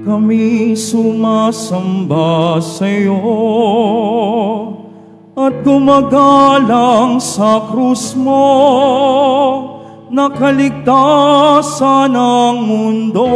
kami sumasamba sa iyo at gumagalang sa krus mo na kaligtasan ng mundo.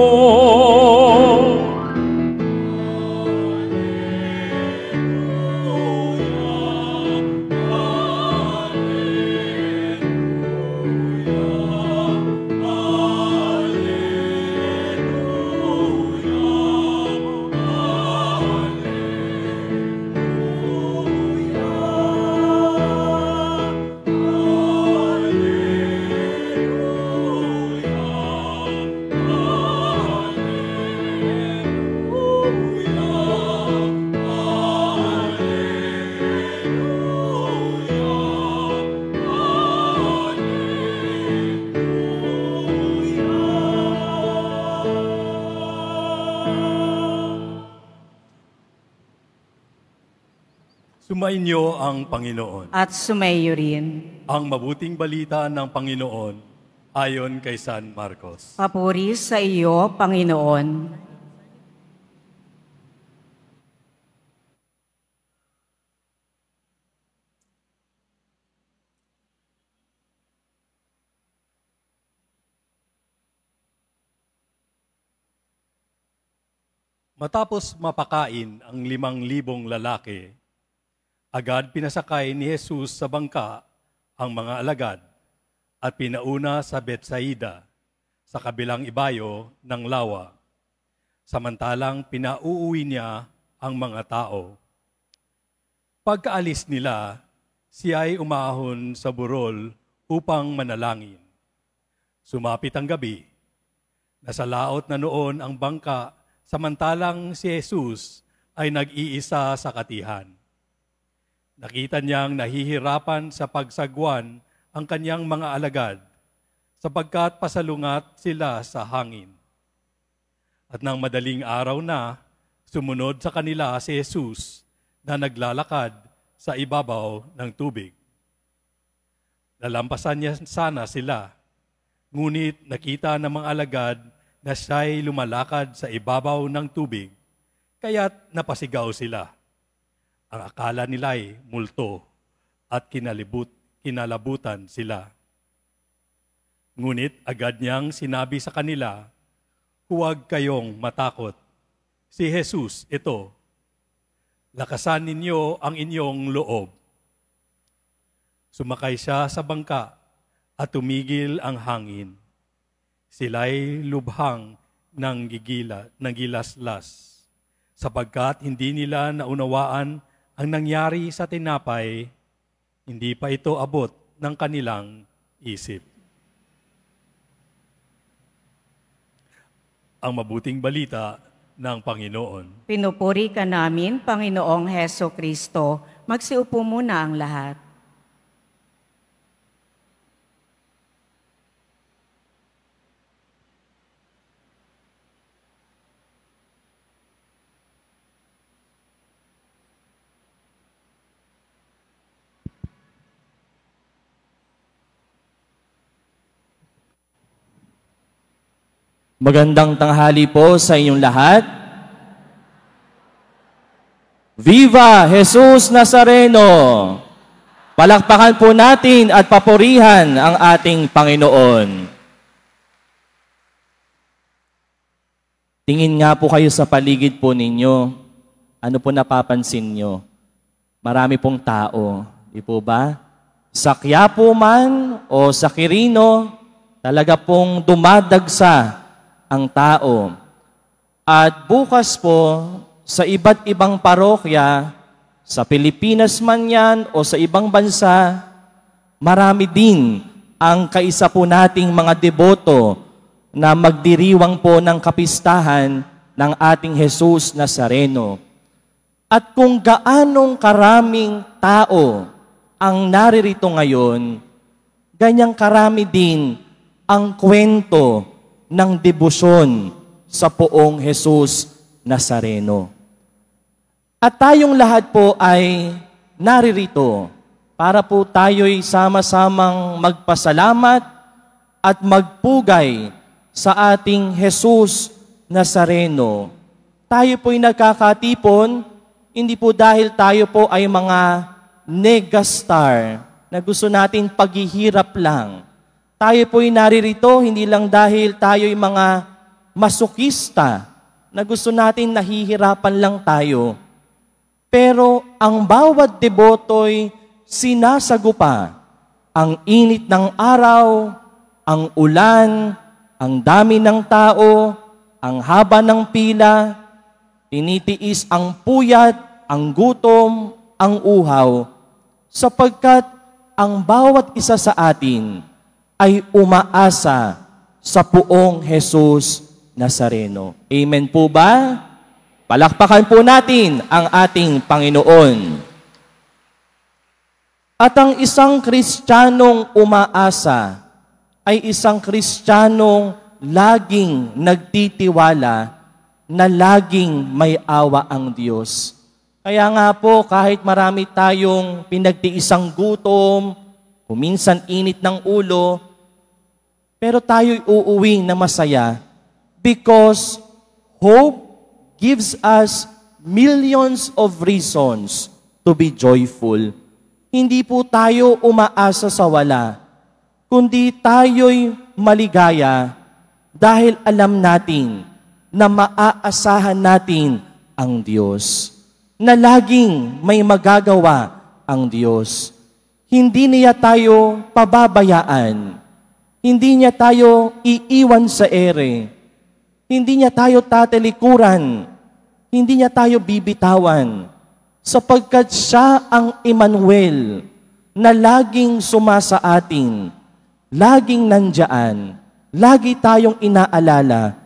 Sumainyo ang Panginoon. At sumaiyo rin. Ang mabuting balita ng Panginoon ayon kay San Marcos. Papuri sa iyo, Panginoon. Matapos mapakain ang 5,000 lalaki, agad pinasakay ni Jesus sa bangka ang mga alagad at pinauna sa Betsaida, sa kabilang ibayo ng lawa, samantalang pinauuwi niya ang mga tao. Pagkaalis nila, siya ay umahon sa burol upang manalangin. Sumapit ang gabi, nasa laot na noon ang bangka, samantalang si Jesus ay nag-iisa sa katihan. Nakita niyang nahihirapan sa pagsagwan ang kanyang mga alagad sapagkat pasalungat sila sa hangin. At nang madaling araw na, sumunod sa kanila si Jesus na naglalakad sa ibabaw ng tubig. Nalampasan niya sana sila, ngunit nakita ng mga alagad na siya'y lumalakad sa ibabaw ng tubig, kaya't napasigaw sila. Ang akala nila'y multo at kinalabutan sila. Ngunit agad niyang sinabi sa kanila, huwag kayong matakot. Si Jesus ito. Lakasan ninyo ang inyong loob. Sumakay siya sa bangka at tumigil ang hangin. Sila'y lubhang ng gilaslas, sapagkat hindi nila naunawaan ang nangyari sa tinapay, hindi pa ito abot ng kanilang isip. Ang mabuting balita ng Panginoon. Pinupuri ka namin, Panginoong Heso Kristo. Magsiupo muna ang lahat. Magandang tanghali po sa inyong lahat. Viva Jesus Nazareno! Palakpakan po natin at papurihan ang ating Panginoon. Tingin nga po kayo sa paligid po ninyo. Ano po napapansin nyo? Marami pong tao, di po ba? Sa Quiapo man o sa Quirino, talaga pong dumadagsa ang tao. At bukas po, sa iba't ibang parokya, sa Pilipinas man yan o sa ibang bansa, marami din ang kaisa po nating mga deboto na magdiriwang po ng kapistahan ng ating Jesus Nazareno. At kung gaanong karaming tao ang naririto ngayon, ganyang karami din ang kwento ng debosyon sa poong Jesus Nazareno. At tayong lahat po ay naririto para po tayo'y sama-samang magpasalamat at magpugay sa ating Jesus Nazareno Tayo po'y nagkakatipon, hindi po dahil tayo po ay mga negastar na gusto natin paghihirap lang. Tayo po'y naririto hindi lang dahil tayo'y mga masokista na gusto natin nahihirapan lang tayo. Pero ang bawat deboto'y sinasagupa ang init ng araw, ang ulan, ang dami ng tao, ang haba ng pila, tinitiis ang puyat, ang gutom, ang uhaw, sapagkat ang bawat isa sa atin ay umaasa sa Poong Jesus Nazareno. Amen po ba? Palakpakan po natin ang ating Panginoon. At ang isang Kristiyanong umaasa ay isang Kristiyanong laging nagtitiwala na laging may awa ang Diyos. Kaya nga po, kahit marami tayong pinagtiisang gutom, kuminsan init ng ulo, pero tayo'y uuwi na masaya because hope gives us millions of reasons to be joyful. Hindi po tayo umaasa sa wala, kundi tayo'y maligaya dahil alam natin na maaasahan natin ang Diyos, na laging may magagawa ang Diyos. Hindi niya tayo pababayaan. Hindi niya tayo iiwan sa ere. Hindi niya tayo tatalikuran. Hindi niya tayo bibitawan. Sapagkat siya ang Emmanuel na laging sumasa atin, laging nandyan, lagi tayong inaalala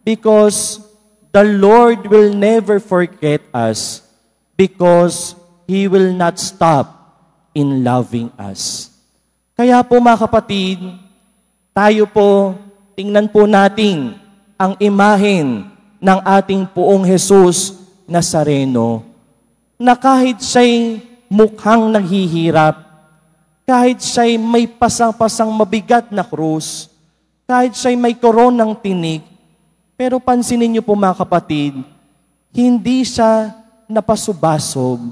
because the Lord will never forget us because He will not stop in loving us. Kaya po mga kapatid, tayo po, tingnan po natin ang imahen ng ating Poong Jesus Nazareno na kahit siya'y mukhang naghihirap, kahit siya'y may pasang-pasang mabigat na krus, kahit siya'y may koronang tinik, pero pansinin niyo po mga kapatid, hindi siya napasubasob,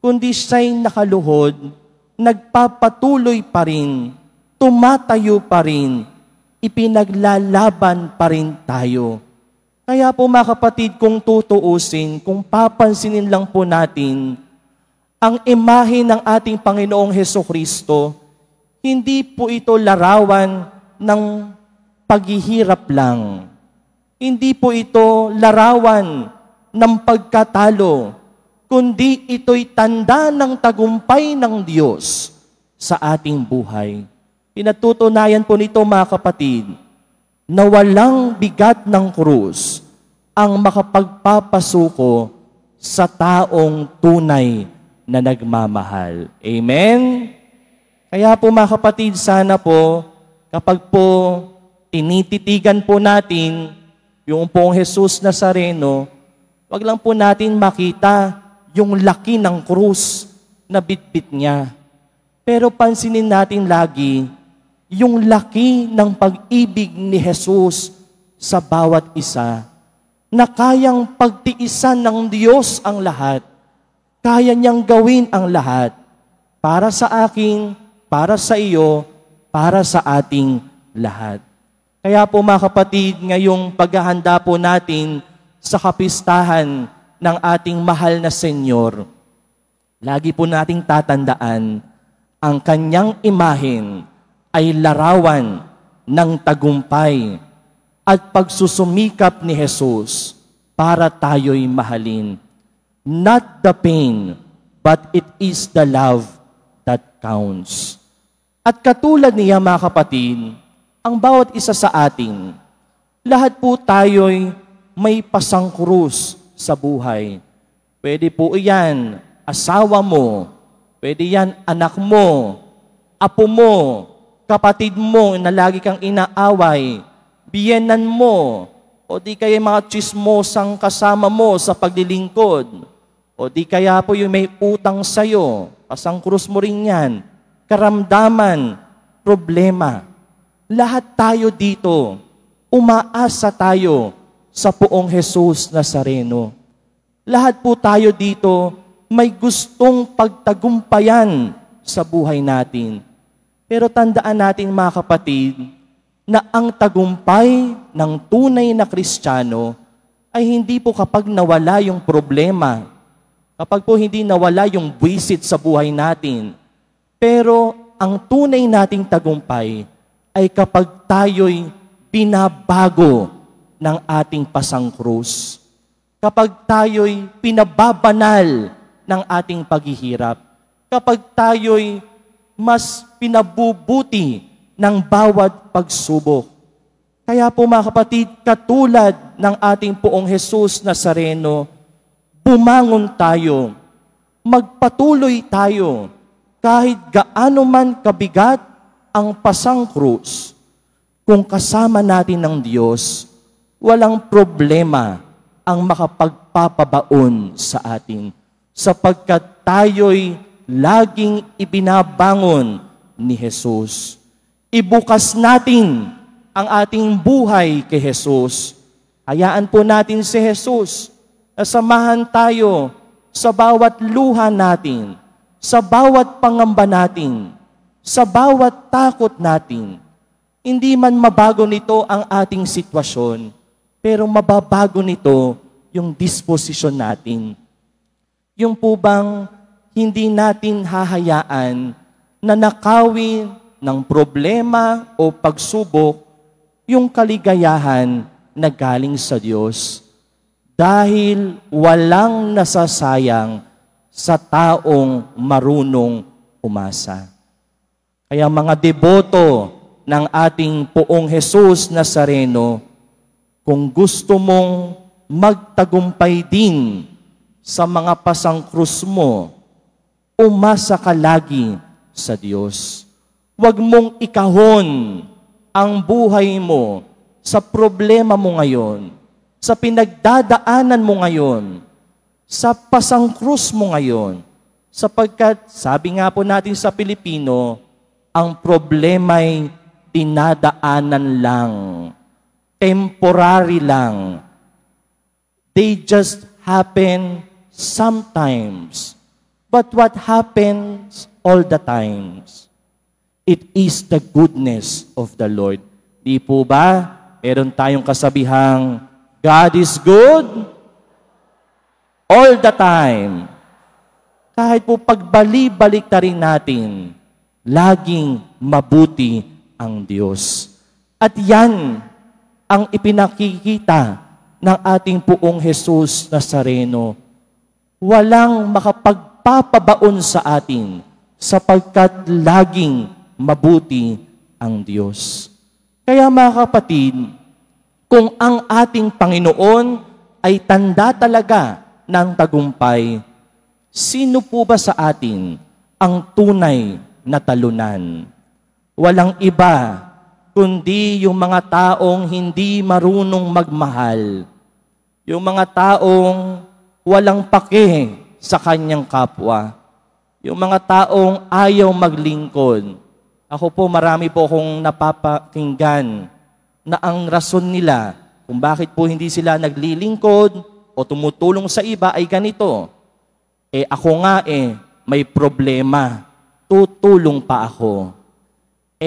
kundi siya'y nakaluhod, nagpapatuloy pa rin, tumatayo pa rin, ipinaglalaban pa rin tayo. Kaya po mga kapatid, kung tutuusin, kung papansinin lang po natin, ang imahe ng ating Panginoong Hesukristo, hindi po ito larawan ng paghihirap lang. Hindi po ito larawan ng pagkatalo, kundi ito'y tanda ng tagumpay ng Diyos sa ating buhay. Pinatutunayan po nito mga kapatid, na walang bigat ng krus ang makapagpapasuko sa taong tunay na nagmamahal. Amen? Kaya po mga kapatid, sana po, kapag po tinititigan po natin yung Poong Jesus Nazareno, wag lang po natin makita yung laki ng krus na bitbit niya. Pero pansinin natin lagi yung laki ng pag-ibig ni Jesus sa bawat isa, na kayang pagtiisan ng Diyos ang lahat. Kaya niyang gawin ang lahat para sa akin, para sa iyo, para sa ating lahat. Kaya po mga kapatid, ngayong paghahanda po natin sa kapistahan ng ating mahal na Senyor, lagi po nating tatandaan ang kanyang imahen ay larawan ng tagumpay at pagsusumikap ni Jesus para tayo'y mahalin. Not the pain, but it is the love that counts. At katulad niya mga kapatid, ang bawat isa sa atin, lahat po tayo'y may pasangkrus sa buhay. Pwede po iyan, asawa mo, pwede yan, anak mo, apo mo, kapatid mo na lagi kang inaaway, biyenan mo, o di kaya mga chismosang kasama mo sa paglilingkod, o di kaya po yung may utang sa'yo, pasangkrus mo rin yan, karamdaman, problema. Lahat tayo dito, umaasa tayo sa Poong Jesus Nazareno. Lahat po tayo dito may gustong pagtagumpayan sa buhay natin. Pero tandaan natin mga kapatid, na ang tagumpay ng tunay na Kristiyano ay hindi po kapag nawala yung problema, kapag po hindi nawala yung buwisit sa buhay natin. Pero ang tunay nating tagumpay ay kapag tayo'y binabago ng ating pasangkrus. Kapag tayo'y pinababanal ng ating paghihirap. Kapag tayo'y mas pinabubuti ng bawat pagsubok. Kaya po mga kapatid, katulad ng ating Poong Jesus Nazareno, bumangon tayo, magpatuloy tayo, kahit gaano man kabigat ang pasangkrus. Kung kasama natin ng Diyos, walang problema ang makapagpapabaon sa atin, sapagkat tayo'y laging ibinabangon ni Jesus. Ibukas natin ang ating buhay kay Jesus. Hayaan po natin si Jesus na samahan tayo sa bawat luha natin, sa bawat pangamba natin, sa bawat takot natin. Hindi man mabago nito ang ating sitwasyon, pero mababago nito yung disposisyon natin. Yung po bang hindi natin hahayaan na nakawin ng problema o pagsubok yung kaligayahan na galing sa Diyos, dahil walang nasasayang sa taong marunong umasa. Kaya mga deboto ng ating Poong Jesus Nazareno, kung gusto mong magtagumpay din sa mga pasangkrus mo, umasa ka lagi sa Diyos. Huwag mong ikahon ang buhay mo sa problema mo ngayon, sa pinagdadaanan mo ngayon, sa pasangkrus mo ngayon, sapagkat sabi nga po natin sa Pilipino, ang problema'y dinadaanan lang, temporary lang. They just happen sometimes. But what happens all the times? It is the goodness of the Lord. Di po ba? Meron tayong kasabihang, God is good all the time. Kahit po pagbali-balik na rin natin, laging mabuti ang Diyos. At yan ang ipinakikita ng ating Poong Jesus Nazareno. Walang makapagpapabaon sa atin sapagkat laging mabuti ang Diyos. Kaya mga kapatid, kung ang ating Panginoon ay tanda talaga ng tagumpay, sino po ba sa atin ang tunay na talunan? Walang iba kundi yung mga taong hindi marunong magmahal, yung mga taong walang pake sa kanyang kapwa, yung mga taong ayaw maglingkod. Ako po, marami po akong napapakinggan na ang rason nila kung bakit po hindi sila naglilingkod o tumutulong sa iba ay ganito. Ako nga may problema, tutulong pa ako.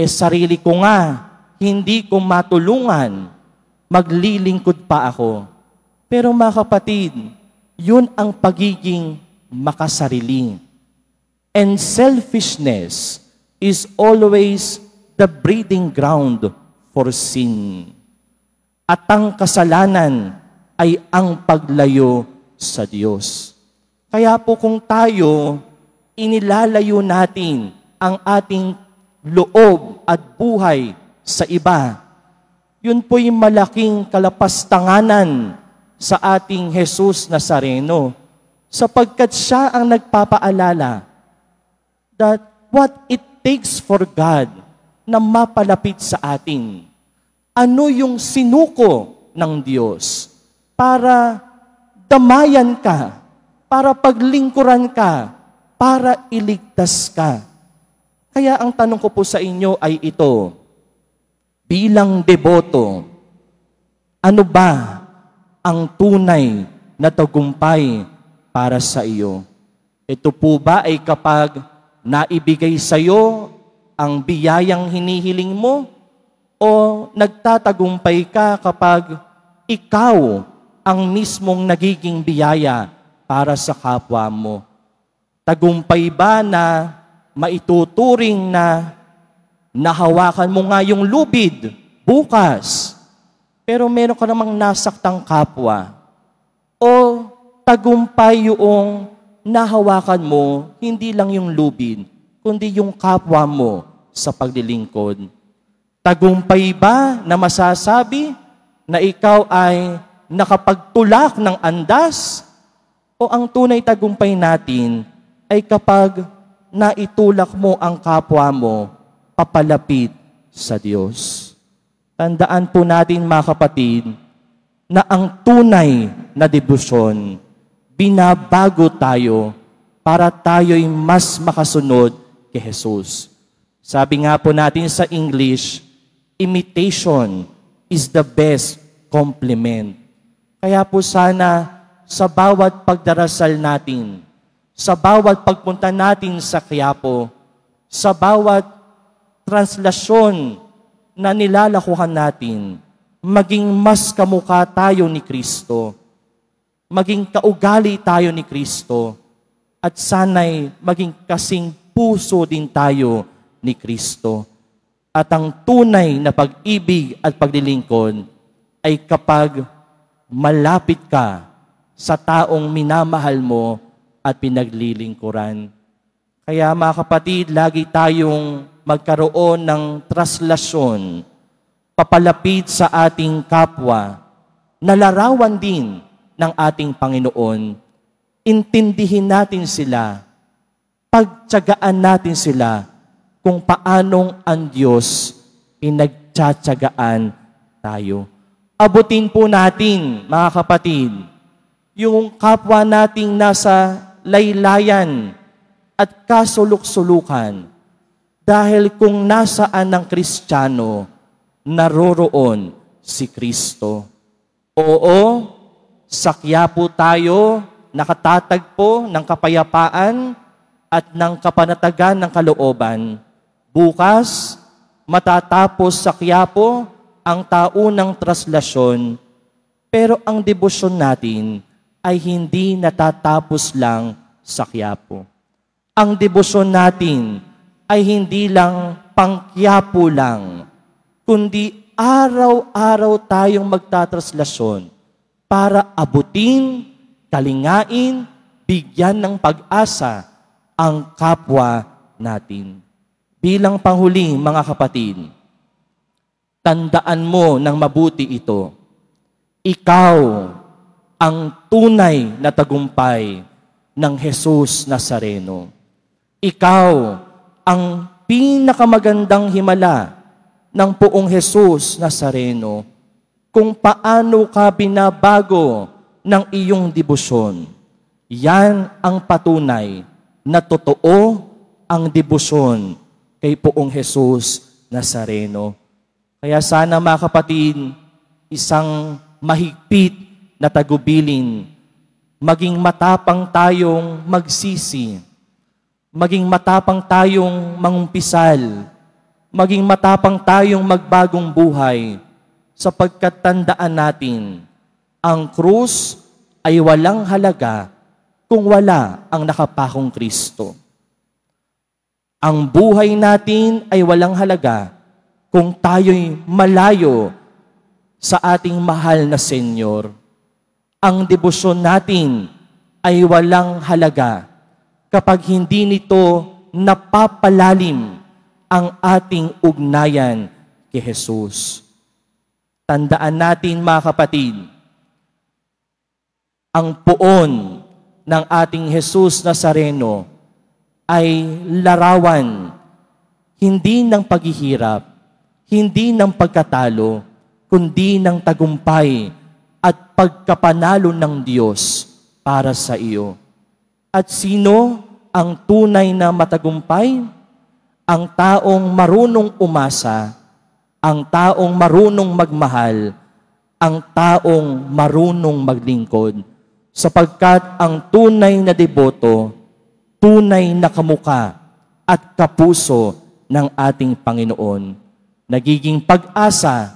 Sarili ko nga, hindi ko matulungan, maglilingkod pa ako. Pero mga kapatid, yun ang pagiging makasarili. And selfishness is always the breeding ground for sin. At ang kasalanan ay ang paglayo sa Diyos. Kaya po kung tayo, inilalayo natin ang ating loob at buhay sa iba, yun po'y malaking kalapastanganan sa ating Jesus Nazareno, sapagkat siya ang nagpapaalala that what it takes for God na mapalapit sa atin. Ano yung sinuko ng Diyos para damayan ka, para paglingkuran ka, para iligtas ka. Kaya ang tanong ko po sa inyo ay ito, bilang deboto, ano ba ang tunay na tagumpay para sa iyo? Ito po ba ay kapag naibigay sa iyo ang biyayang hinihiling mo? O nagtatagumpay ka kapag ikaw ang mismong nagiging biyaya para sa kapwa mo? Tagumpay ba na maituturing na nahawakan mo nga yung lubid bukas, pero meron ka namang nasaktang kapwa? O tagumpay yung nahawakan mo, hindi lang yung lubid, kundi yung kapwa mo sa paglilingkod? Tagumpay ba na masasabi na ikaw ay nakapagtulak ng andas? O ang tunay tagumpay natin ay kapag naitulak mo ang kapwa mo papalapit sa Diyos? Tandaan po natin, mga kapatid, na ang tunay na debosyon, binabago tayo para tayo'y mas makasunod kay Jesus. Sabi nga po natin sa English, imitation is the best compliment. Kaya po sana sa bawat pagdarasal natin, sa bawat pagpunta natin sa Quiapo, sa bawat translasyon na nilalakuhan natin, maging mas kamukha tayo ni Kristo, maging kaugali tayo ni Kristo, at sana'y maging kasing puso din tayo ni Kristo. At ang tunay na pag-ibig at paglilingkod ay kapag malapit ka sa taong minamahal mo at pinaglilingkuran. Kaya mga kapatid, lagi tayong magkaroon ng traslasyon papalapit sa ating kapwa na larawan din ng ating Panginoon. Intindihin natin sila, pagtiyagaan natin sila kung paanong ang Diyos pinagtiyatsagaan tayo. Abutin po natin, mga kapatid, yung kapwa nating nasa laylayan at kasuluk-sulukan. Dahil kung nasaan ng Kristiyano, naroroon si Kristo. Oo, sakya po tayo, nakatatagpo ng kapayapaan at ng kapanatagan ng kalooban. Bukas, matatapos sa Quiapo ang taunang traslasyon, pero ang debosyon natin ay hindi natatapos lang sa Quiapo. Ang debosyon natin ay hindi lang pang-Quiapo lang, kundi araw-araw tayong magtatraslasyon para abutin, kalingain, bigyan ng pag-asa ang kapwa natin. Bilang panghuli, mga kapatid, tandaan mo ng mabuti ito. Ikaw ang tunay na tagumpay ng Jesus Nazareno. Ikaw ang pinakamagandang himala ng poong Jesus Nazareno kung paano ka binabago ng iyong debosyon. Yan ang patunay na totoo ang debosyon kay poong Jesus Nazareno. Kaya sana, mga kapatid, isang mahigpit na tagubilin, maging matapang tayong magsisi, maging matapang tayong mangumpisal, maging matapang tayong magbagong buhay, sapagkat tandaan natin, ang krus ay walang halaga kung wala ang nakapakong Kristo. Ang buhay natin ay walang halaga kung tayo'y malayo sa ating mahal na Senyor. Ang debosyon natin ay walang halaga kapag hindi nito napapalalim ang ating ugnayan kay Jesus. Tandaan natin, mga kapatid, ang puon ng ating Jesus Nazareno ay larawan hindi ng paghihirap, hindi ng pagkatalo, kundi ng tagumpay at pagkapanalo ng Diyos para sa iyo. At sino ang tunay na matagumpay? Ang taong marunong umasa, ang taong marunong magmahal, ang taong marunong maglingkod, sapagkat ang tunay na deboto, tunay na kamuka at kapuso ng ating Panginoon, nagiging pag-asa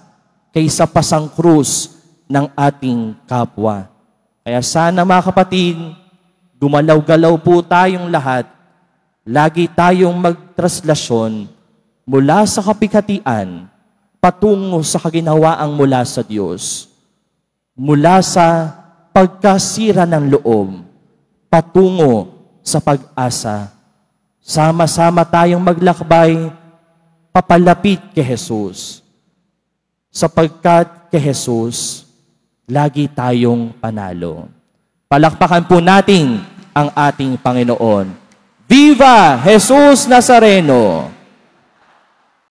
kaysa pasang krus ng ating kapwa. Kaya sana mga kapatid, gumalaw-galaw po tayong lahat, lagi tayong magtraslasyon mula sa kapighatian patungo sa kaginawaang mula sa Diyos, mula sa pagkasira ng loob, patungo sa pag-asa. Sama-sama tayong maglakbay papalapit kay Jesus, sapagkat kay Jesus, lagi tayong panalo. Palakpakan po natin ang ating Panginoon. Viva Jesus Nazareno!